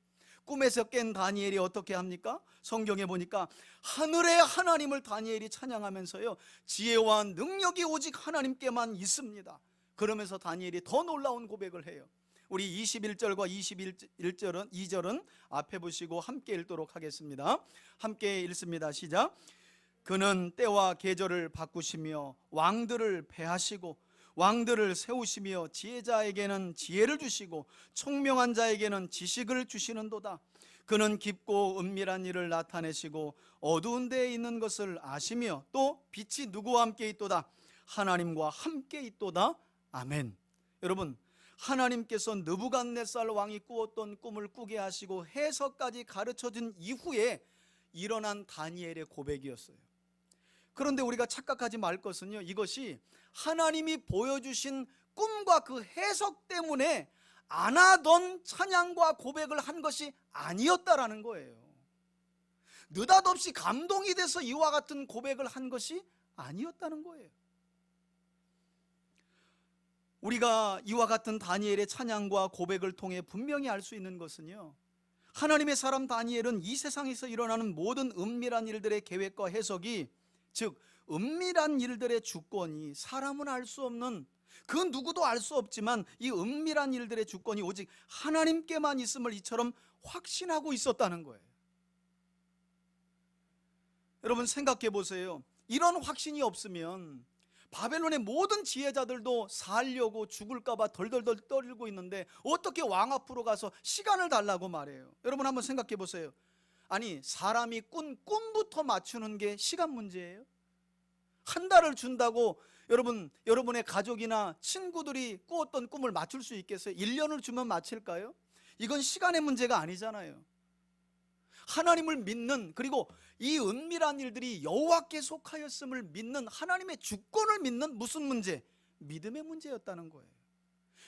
꿈에서 깬 다니엘이 어떻게 합니까? 성경에 보니까 하늘의 하나님을 다니엘이 찬양하면서요, 지혜와 능력이 오직 하나님께만 있습니다. 그러면서 다니엘이 더 놀라운 고백을 해요. 우리 21절과 2절은 앞에 보시고 함께 읽도록 하겠습니다. 함께 읽습니다. 시작. 그는 때와 계절을 바꾸시며 왕들을 패하시고 왕들을 세우시며 지혜자에게는 지혜를 주시고 총명한 자에게는 지식을 주시는도다. 그는 깊고 은밀한 일을 나타내시고 어두운 데에 있는 것을 아시며 또 빛이 누구와 함께 있도다. 하나님과 함께 있도다. 아멘. 여러분, 하나님께서 느부갓네살 왕이 꾸었던 꿈을 꾸게 하시고 해석까지 가르쳐준 이후에 일어난 다니엘의 고백이었어요. 그런데 우리가 착각하지 말 것은요, 이것이 하나님이 보여주신 꿈과 그 해석 때문에 안 하던 찬양과 고백을 한 것이 아니었다라는 거예요. 느닷없이 감동이 돼서 이와 같은 고백을 한 것이 아니었다는 거예요. 우리가 이와 같은 다니엘의 찬양과 고백을 통해 분명히 알 수 있는 것은요, 하나님의 사람 다니엘은 이 세상에서 일어나는 모든 은밀한 일들의 계획과 해석이, 즉 은밀한 일들의 주권이 사람은 알 수 없는, 그 누구도 알 수 없지만 이 은밀한 일들의 주권이 오직 하나님께만 있음을 이처럼 확신하고 있었다는 거예요. 여러분 생각해 보세요. 이런 확신이 없으면 바벨론의 모든 지혜자들도 살려고 죽을까 봐 덜덜덜 떨고 있는데 어떻게 왕 앞으로 가서 시간을 달라고 말해요? 여러분 한번 생각해 보세요. 아니, 사람이 꾼 꿈부터 맞추는 게 시간 문제예요? 한 달을 준다고 여러분의 가족이나 친구들이 꾸었던 꿈을 맞출 수 있겠어요? 1년을 주면 맞힐까요? 이건 시간의 문제가 아니잖아요. 하나님을 믿는, 그리고 이 은밀한 일들이 여호와께 속하였음을 믿는 하나님의 주권을 믿는 무슨 문제? 믿음의 문제였다는 거예요.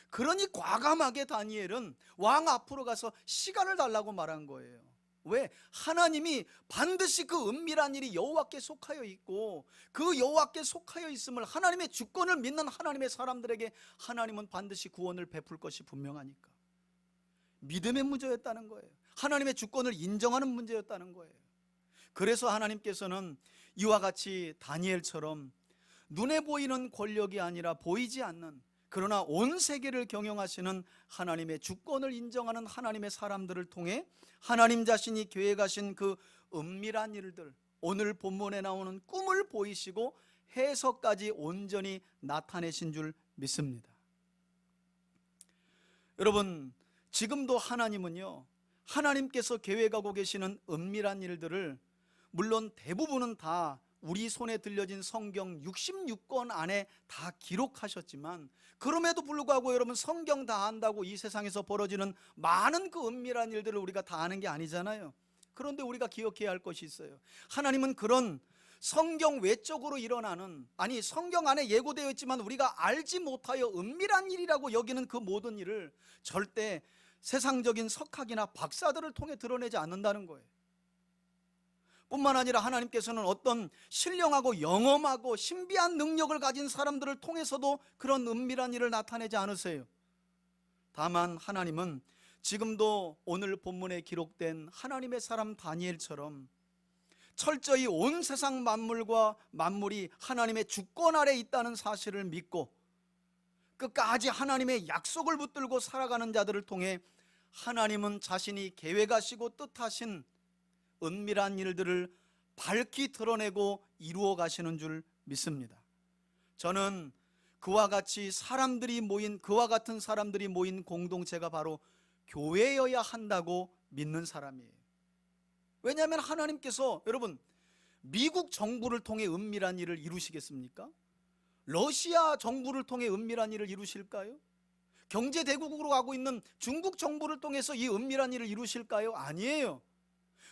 그러니 과감하게 다니엘은 왕 앞으로 가서 시간을 달라고 말한 거예요. 왜? 하나님이 반드시 그 은밀한 일이 여호와께 속하여 있고 그 여호와께 속하여 있음을, 하나님의 주권을 믿는 하나님의 사람들에게 하나님은 반드시 구원을 베풀 것이 분명하니까. 믿음의 문제였다는 거예요. 하나님의 주권을 인정하는 문제였다는 거예요. 그래서 하나님께서는 이와 같이 다니엘처럼 눈에 보이는 권력이 아니라 보이지 않는, 그러나 온 세계를 경영하시는 하나님의 주권을 인정하는 하나님의 사람들을 통해 하나님 자신이 계획하신 그 은밀한 일들, 오늘 본문에 나오는 꿈을 보이시고 해석까지 온전히 나타내신 줄 믿습니다. 여러분, 지금도 하나님은요, 하나님께서 계획하고 계시는 은밀한 일들을 물론 대부분은 다 우리 손에 들려진 성경 66권 안에 다 기록하셨지만, 그럼에도 불구하고 여러분, 성경 다 안다고 이 세상에서 벌어지는 많은 그 은밀한 일들을 우리가 다 아는 게 아니잖아요. 그런데 우리가 기억해야 할 것이 있어요. 하나님은 그런 성경 외적으로 일어나는, 아니 성경 안에 예고되어 있지만 우리가 알지 못하여 은밀한 일이라고 여기는 그 모든 일을 절대 세상적인 석학이나 박사들을 통해 드러내지 않는다는 거예요. 뿐만 아니라 하나님께서는 어떤 신령하고 영험하고 신비한 능력을 가진 사람들을 통해서도 그런 은밀한 일을 나타내지 않으세요. 다만 하나님은 지금도 오늘 본문에 기록된 하나님의 사람 다니엘처럼 철저히 온 세상 만물이 하나님의 주권 아래 있다는 사실을 믿고 끝까지 하나님의 약속을 붙들고 살아가는 자들을 통해 하나님은 자신이 계획하시고 뜻하신 은밀한 일들을 밝히 드러내고 이루어 가시는 줄 믿습니다. 저는 그와 같은 사람들이 모인 공동체가 바로 교회여야 한다고 믿는 사람이에요. 왜냐하면 하나님께서 여러분, 미국 정부를 통해 은밀한 일을 이루시겠습니까? 러시아 정부를 통해 은밀한 일을 이루실까요? 경제 대국으로 가고 있는 중국 정부를 통해서 이 은밀한 일을 이루실까요? 아니에요.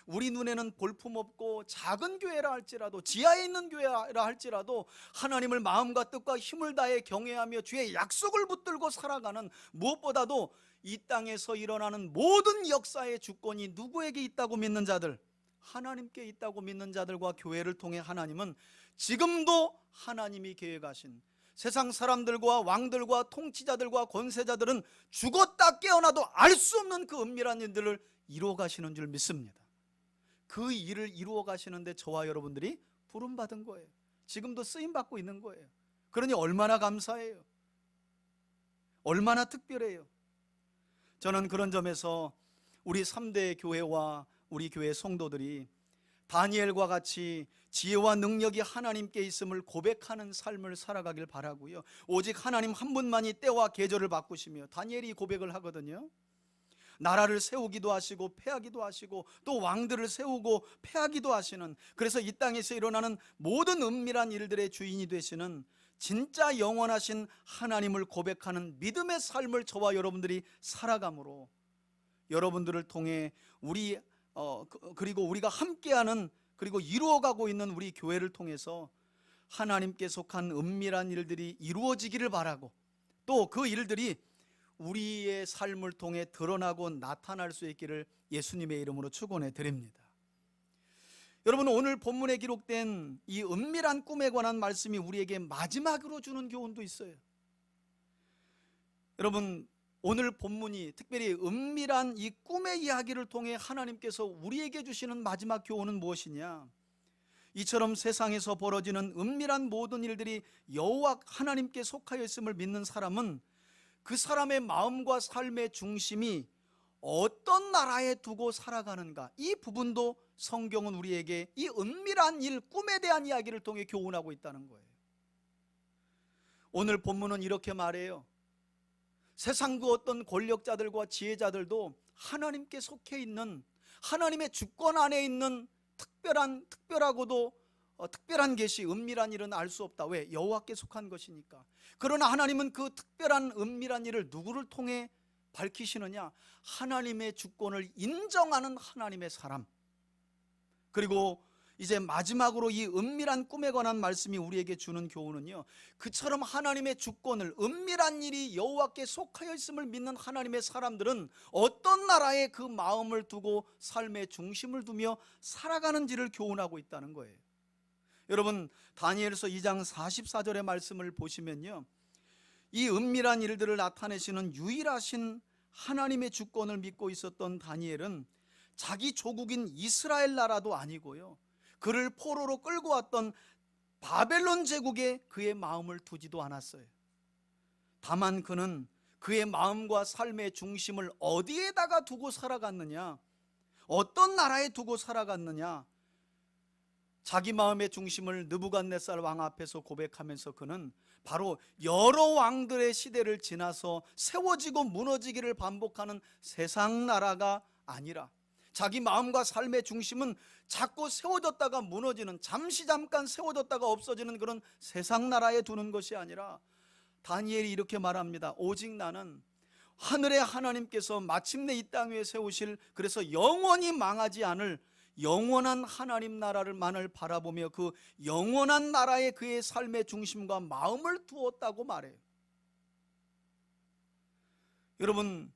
우리 눈에는 볼품없고 작은 교회라 할지라도, 지하에 있는 교회라 할지라도 하나님을 마음과 뜻과 힘을 다해 경외하며 주의 약속을 붙들고 살아가는, 무엇보다도 이 땅에서 일어나는 모든 역사의 주권이 누구에게 있다고 믿는 자들, 하나님께 있다고 믿는 자들과 교회를 통해 하나님은 지금도 하나님이 계획하신, 세상 사람들과 왕들과 통치자들과 권세자들은 죽었다 깨어나도 알 수 없는 그 은밀한 일들을 이루어 가시는 줄 믿습니다. 그 일을 이루어 가시는데 저와 여러분들이 부름받은 거예요. 지금도 쓰임받고 있는 거예요. 그러니 얼마나 감사해요. 얼마나 특별해요. 저는 그런 점에서 우리 3대 교회와 우리 교회 성도들이 다니엘과 같이 지혜와 능력이 하나님께 있음을 고백하는 삶을 살아가길 바라고요. 오직 하나님 한 분만이 때와 계절을 바꾸시며, 다니엘이 고백을 하거든요. 나라를 세우기도 하시고 패하기도 하시고 또 왕들을 세우고 패하기도 하시는, 그래서 이 땅에서 일어나는 모든 은밀한 일들의 주인이 되시는 진짜 영원하신 하나님을 고백하는 믿음의 삶을 저와 여러분들이 살아감으로, 여러분들을 통해 그리고 우리가 함께하는, 그리고 이루어가고 있는 우리 교회를 통해서 하나님께 속한 은밀한 일들이 이루어지기를 바라고, 또 그 일들이 우리의 삶을 통해 드러나고 나타날 수 있기를 예수님의 이름으로 축원해 드립니다. 여러분, 오늘 본문에 기록된 이 은밀한 꿈에 관한 말씀이 우리에게 마지막으로 주는 교훈도 있어요. 여러분, 오늘 본문이 특별히 은밀한 이 꿈의 이야기를 통해 하나님께서 우리에게 주시는 마지막 교훈은 무엇이냐? 이처럼 세상에서 벌어지는 은밀한 모든 일들이 여호와 하나님께 속하여 있음을 믿는 사람은 그 사람의 마음과 삶의 중심이 어떤 나라에 두고 살아가는가, 이 부분도 성경은 우리에게 이 은밀한 일, 꿈에 대한 이야기를 통해 교훈하고 있다는 거예요. 오늘 본문은 이렇게 말해요. 세상 그 어떤 권력자들과 지혜자들도 하나님께 속해 있는, 하나님의 주권 안에 있는 특별하고도 특별한 계시, 은밀한 일은 알 수 없다. 왜? 여호와께 속한 것이니까. 그러나 하나님은 그 특별한 은밀한 일을 누구를 통해 밝히시느냐? 하나님의 주권을 인정하는 하나님의 사람. 그리고 이제 마지막으로 이 은밀한 꿈에 관한 말씀이 우리에게 주는 교훈은요, 그처럼 하나님의 주권을, 은밀한 일이 여호와께 속하여 있음을 믿는 하나님의 사람들은 어떤 나라에 그 마음을 두고 삶의 중심을 두며 살아가는지를 교훈하고 있다는 거예요. 여러분, 다니엘서 2장 44절의 말씀을 보시면요, 이 은밀한 일들을 나타내시는 유일하신 하나님의 주권을 믿고 있었던 다니엘은 자기 조국인 이스라엘 나라도 아니고요, 그를 포로로 끌고 왔던 바벨론 제국에 그의 마음을 두지도 않았어요. 다만 그는 그의 마음과 삶의 중심을 어디에다가 두고 살아갔느냐, 어떤 나라에 두고 살아갔느냐, 자기 마음의 중심을 느부갓네살 왕 앞에서 고백하면서 그는 바로 여러 왕들의 시대를 지나서 세워지고 무너지기를 반복하는 세상 나라가 아니라 자기 마음과 삶의 중심은 자꾸 세워졌다가 무너지는, 잠시 잠깐 세워졌다가 없어지는 그런 세상 나라에 두는 것이 아니라, 다니엘이 이렇게 말합니다. 오직 나는 하늘의 하나님께서 마침내 이 땅 위에 세우실, 그래서 영원히 망하지 않을 영원한 하나님 나라를만을 바라보며 그 영원한 나라에 그의 삶의 중심과 마음을 두었다고 말해요. 여러분,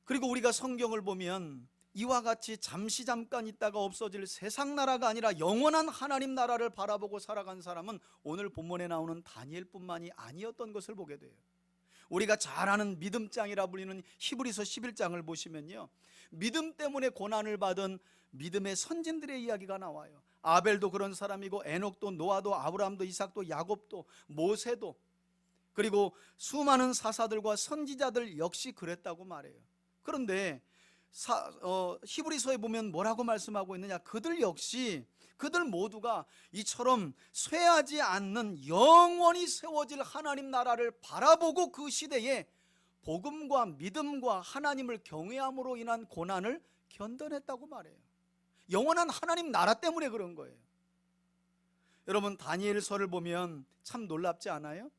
그리고 우리가 성경을 보면 이와 같이 잠시 잠깐 있다가 없어질 세상 나라가 아니라 영원한 하나님 나라를 바라보고 살아간 사람은 오늘 본문에 나오는 다니엘뿐만이 아니었던 것을 보게 돼요. 우리가 잘 아는 믿음장이라 불리는 히브리서 11장을 보시면요, 믿음 때문에 고난을 받은 믿음의 선진들의 이야기가 나와요. 아벨도 그런 사람이고, 에녹도, 노아도, 아브라함도, 이삭도, 야곱도, 모세도, 그리고 수많은 사사들과 선지자들 역시 그랬다고 말해요. 그런데 히브리서에 보면 뭐라고 말씀하고 있느냐, 그들 역시, 그들 모두가 이처럼 쇠하지 않는 영원히 세워질 하나님 나라를 바라보고 그 시대에 복음과 믿음과 하나님을 경외함으로 인한 고난을 견뎌냈다고 말해요. 영원한 하나님 나라 때문에 그런 거예요. 여러분, 다니엘서를 보면 참 놀랍지 않아요?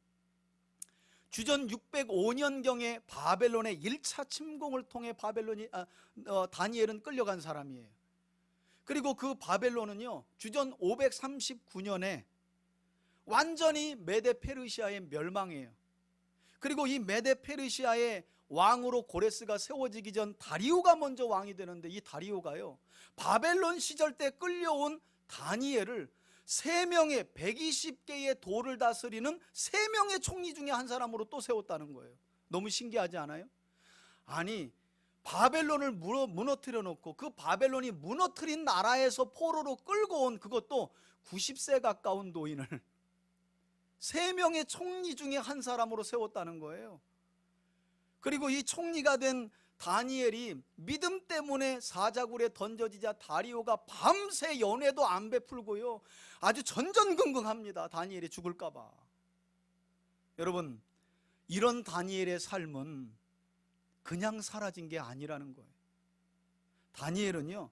주전 605년경에 바벨론의 1차 침공을 통해 다니엘은 끌려간 사람이에요. 그리고 그 바벨론은요, 주전 539년에 완전히 메데 페르시아의 멸망이에요. 그리고 이 메데 페르시아의 왕으로 고레스가 세워지기 전 다리오가 먼저 왕이 되는데, 이 다리오가요, 바벨론 시절 때 끌려온 다니엘을 3명의 120개의 도를 다스리는 3명의 총리 중에 한 사람으로 또 세웠다는 거예요. 너무 신기하지 않아요? 아니, 바벨론을 무너뜨려 놓고 그 바벨론이 무너뜨린 나라에서 포로로 끌고 온, 그것도 90세 가까운 노인을 3명의 총리 중에 한 사람으로 세웠다는 거예요. 그리고 이 총리가 된 다니엘이 믿음 때문에 사자굴에 던져지자 다리오가 밤새 연회도 안 베풀고요, 아주 전전긍긍합니다. 다니엘이 죽을까 봐. 여러분, 이런 다니엘의 삶은 그냥 사라진 게 아니라는 거예요. 다니엘은요,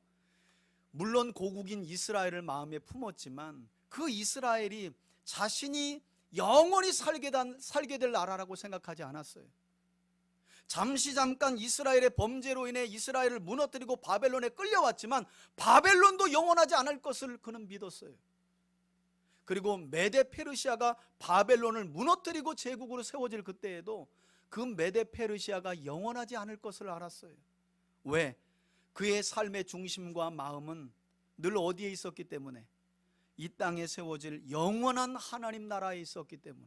물론 고국인 이스라엘을 마음에 품었지만 그 이스라엘이 자신이 영원히 살게 될 나라라고 생각하지 않았어요. 잠시 잠깐 이스라엘의 범죄로 인해 이스라엘을 무너뜨리고 바벨론에 끌려왔지만 바벨론도 영원하지 않을 것을 그는 믿었어요. 그리고 메데 페르시아가 바벨론을 무너뜨리고 제국으로 세워질 그때에도 그 메데 페르시아가 영원하지 않을 것을 알았어요. 왜? 그의 삶의 중심과 마음은 늘 어디에 있었기 때문에? 이 땅에 세워질 영원한 하나님 나라에 있었기 때문에.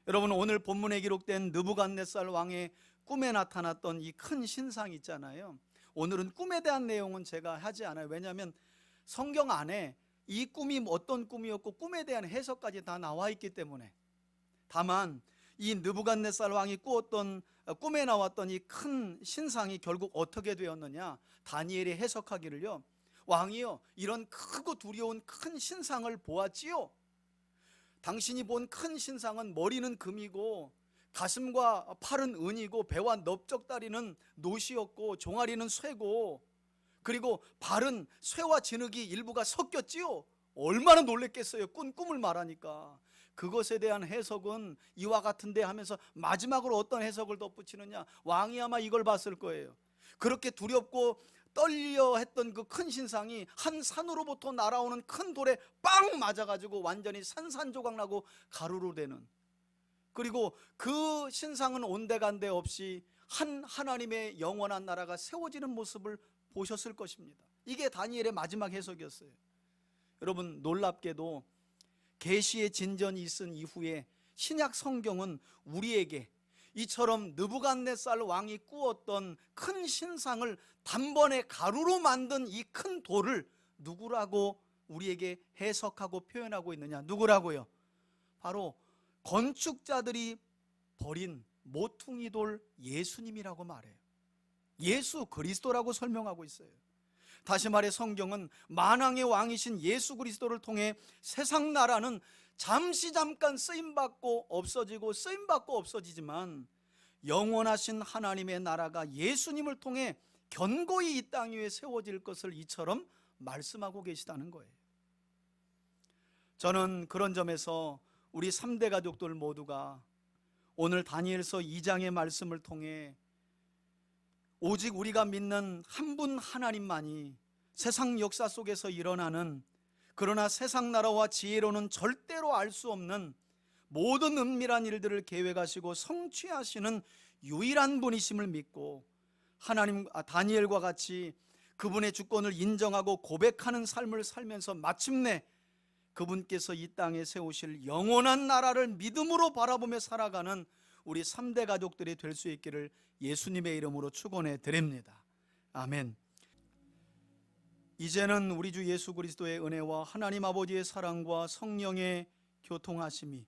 여러분, 오늘 본문에 기록된 느부갓네살 왕의 꿈에 나타났던 이 큰 신상 있잖아요. 오늘은 꿈에 대한 내용은 제가 하지 않아요. 왜냐하면 성경 안에 이 꿈이 어떤 꿈이었고 꿈에 대한 해석까지 다 나와 있기 때문에. 다만 이 느부갓네살 왕이 꾸었던 꿈에 나왔던 이 큰 신상이 결국 어떻게 되었느냐, 다니엘이 해석하기를요, 왕이요, 이런 크고 두려운 큰 신상을 보았지요. 당신이 본 큰 신상은 머리는 금이고 가슴과 팔은 은이고 배와 넓적다리는 노시였고 종아리는 쇠고, 그리고 발은 쇠와 진흙이 일부가 섞였지요. 얼마나 놀랬겠어요, 꿈을 말하니까. 그것에 대한 해석은 이와 같은데 하면서 마지막으로 어떤 해석을 덧붙이느냐, 왕이 아마 이걸 봤을 거예요. 그렇게 두렵고 떨려 했던 그 큰 신상이 한 산으로부터 날아오는 큰 돌에 빵 맞아가지고 완전히 산산조각 나고 가루로 되는, 그리고 그 신상은 온데간데 없이 하나님의 영원한 나라가 세워지는 모습을 보셨을 것입니다. 이게 다니엘의 마지막 해석이었어요. 여러분, 놀랍게도 계시의 진전이 있은 이후에 신약 성경은 우리에게 이처럼 느부갓네살 왕이 꾸었던 큰 신상을 단번에 가루로 만든 이 큰 돌을 누구라고 우리에게 해석하고 표현하고 있느냐? 누구라고요? 바로 건축자들이 버린 모퉁이 돌 예수님이라고 말해요. 예수 그리스도라고 설명하고 있어요. 다시 말해 성경은 만왕의 왕이신 예수 그리스도를 통해 세상 나라는 잠시 잠깐 쓰임받고 없어지고 쓰임받고 없어지지만 영원하신 하나님의 나라가 예수님을 통해 견고히 이 땅 위에 세워질 것을 이처럼 말씀하고 계시다는 거예요. 저는 그런 점에서 우리 3대 가족들 모두가 오늘 다니엘서 2장의 말씀을 통해 오직 우리가 믿는 한 분 하나님만이 세상 역사 속에서 일어나는, 그러나 세상 나라와 지혜로는 절대로 알 수 없는 모든 은밀한 일들을 계획하시고 성취하시는 유일한 분이심을 믿고 다니엘과 같이 그분의 주권을 인정하고 고백하는 삶을 살면서 마침내 그분께서 이 땅에 세우실 영원한 나라를 믿음으로 바라보며 살아가는 우리 3대 가족들이 될 수 있기를 예수님의 이름으로 축원해 드립니다. 아멘. 이제는 우리 주 예수 그리스도의 은혜와 하나님 아버지의 사랑과 성령의 교통하심이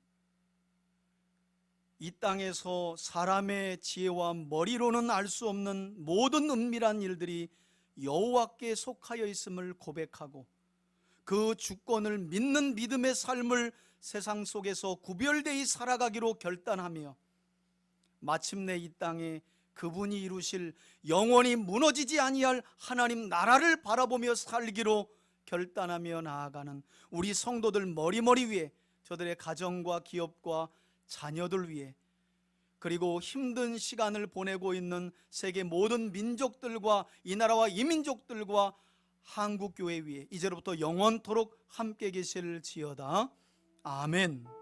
이 땅에서 사람의 지혜와 머리로는 알 수 없는 모든 은밀한 일들이 여호와께 속하여 있음을 고백하고 그 주권을 믿는 믿음의 삶을 세상 속에서 구별되이 살아가기로 결단하며 마침내 이 땅에 그분이 이루실 영원히 무너지지 아니할 하나님 나라를 바라보며 살기로 결단하며 나아가는 우리 성도들 머리머리 위에, 저들의 가정과 기업과 자녀들 위에, 그리고 힘든 시간을 보내고 있는 세계 모든 민족들과 이 나라와 이 민족들과 한국교회 위에 이제로부터 영원토록 함께 계실지어다. 아멘.